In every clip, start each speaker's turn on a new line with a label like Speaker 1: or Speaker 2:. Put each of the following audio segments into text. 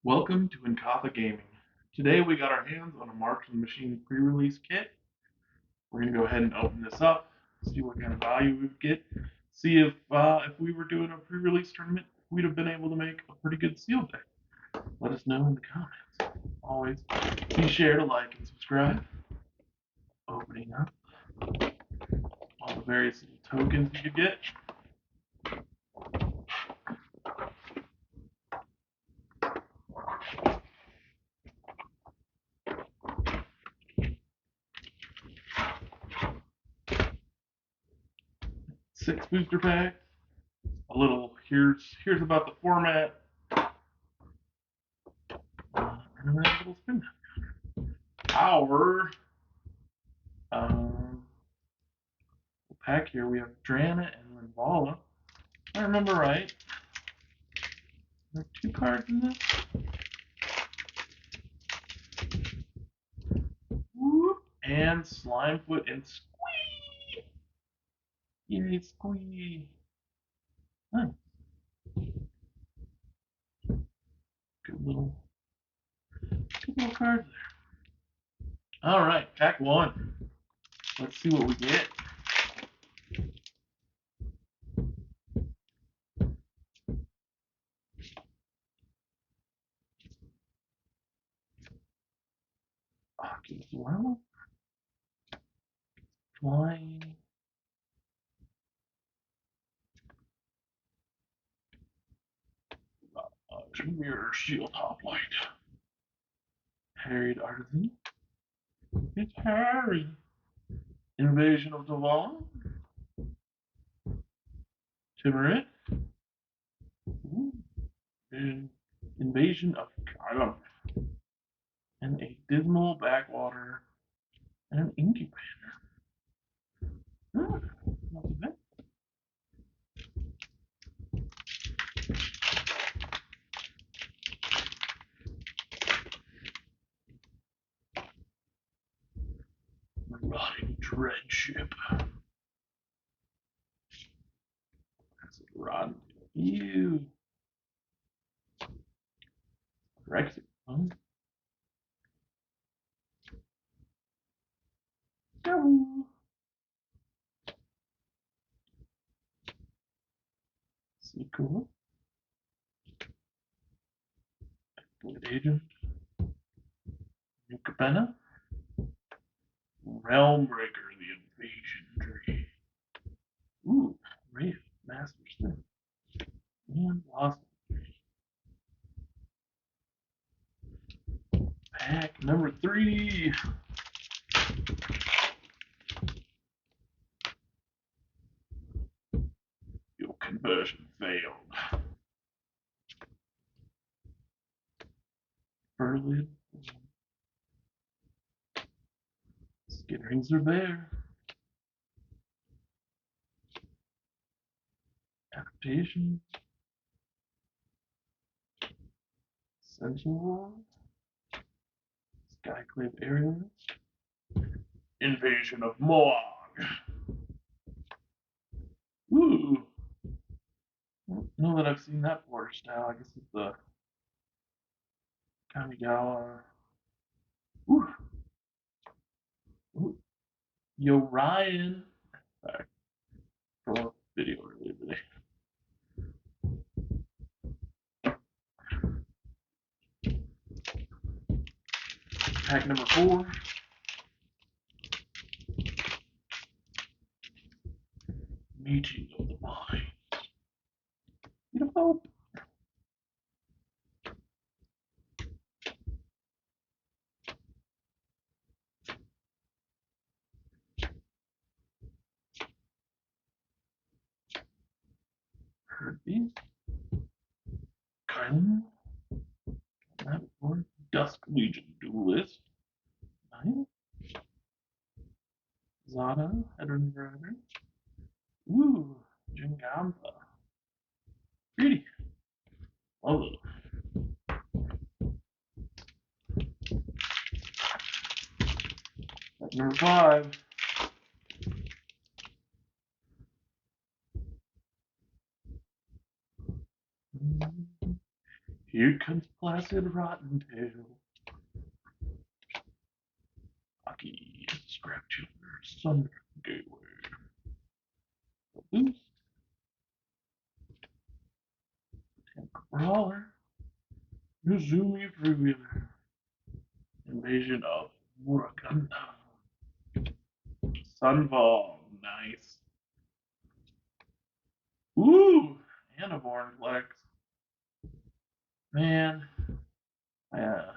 Speaker 1: Welcome to Inkatha Gaming. Today we got our hands on a Mark of the Machine pre-release kit. We're going to go ahead and open this up, see what kind of value we would get, see if we were doing a pre-release tournament, we'd have been able to make a pretty good seal deck. Let us know in the comments. Always be sure to like and subscribe. Opening up all the various little tokens you could get. 6 booster packs. A little here's about the format. And then a little spin. Our um, pack here we have Drana and Linvala. If I remember right, there are 2 cards in this. Whoop. And Slimefoot and Squee. Yay, Squee. Nice. Good little cards there. All right, pack 1. Let's see what we get. Oculus Well. Flying. Mirror Shield Hoplite. Harried Artisan. It's Harry. Invasion of Deval. Timurit. And Invasion of Kylam. And a Dismal Backwater. And an Incubator. Not too bad. Marauding Dreadship. That's a rod. Ew. Brexit. Huh? Go. Sequel. Good Agent. Nucapena. Realmbreaker, the Invasion Tree. Ooh, Wraith, Master Smith. And Blossom Tree. Pack number 3. Your conversion failed. Berlin. Skitterings are there. Adaptation. Sentinel. Skyclave Aerialist. Invasion of Moog. Ooh. I don't know that I've seen that border style. I guess it's the Kamigawa. Ooh. Ooh. Yo, Ryan. Sorry. From a video earlier today. Pack number 4. Meeting of the Minds. Beautiful. Heartbeat. Kylan. That one. Dusk Legion Duelist. Nice. Zada. Headroom Rider. Ooh. Jingamba. Pretty. Love it. Pack number 5. Here comes Placid Rottentail. Hockey, Scrap Chiller, Sunder, Gateway. Boost. Brawler. Yuzumi Freewheeler. Invasion of Murakanda. Sunfall. Nice. Ooh! And a Born Flex. Man. Yeah.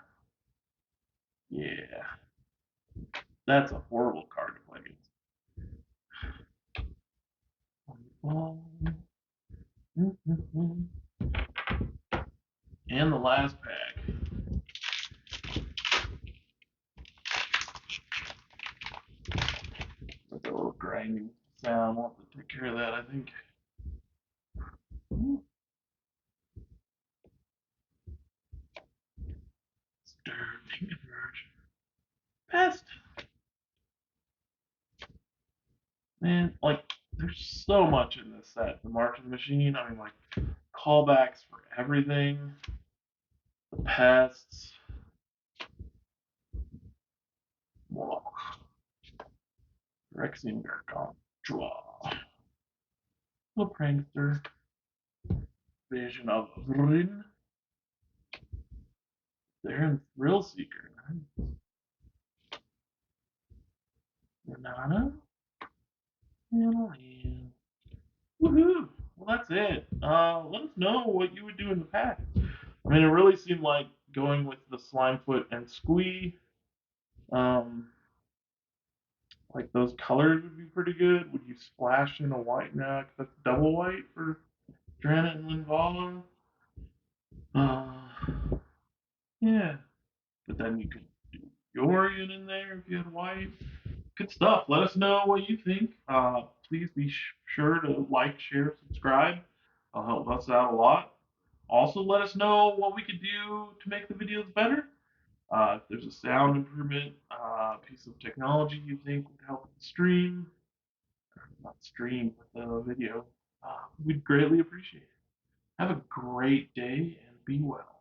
Speaker 1: That's a horrible card to play against. And the last pack. With a little grinding sound. We'll have to take care of that, I think. Sterling Emerge. Pest. Man, like, there's so much in this set. The March of the Machine, I mean, like, callbacks for everything. The pests. Whoa. Rexian Garcon. Draw. The Prankster. Vision of Rin. Theron Thrill Seeker. Renata. And woohoo! Well, that's it. Let us know what you would do in the pack. I mean, it really seemed like going with the Slimefoot and Squee. Like those colors would be pretty good. Would you splash in a white? No, 'cause that's double white for Dranet and Linvala. Yeah, but then you could do Yorion in there if you had white. Good stuff. Let us know what you think. Please be sure to like, share, subscribe. It'll help us out a lot. Also, let us know what we could do to make the videos better. If there's a sound improvement, piece of technology you think would help the stream, not stream, but the video, we'd greatly appreciate it. Have a great day and be well.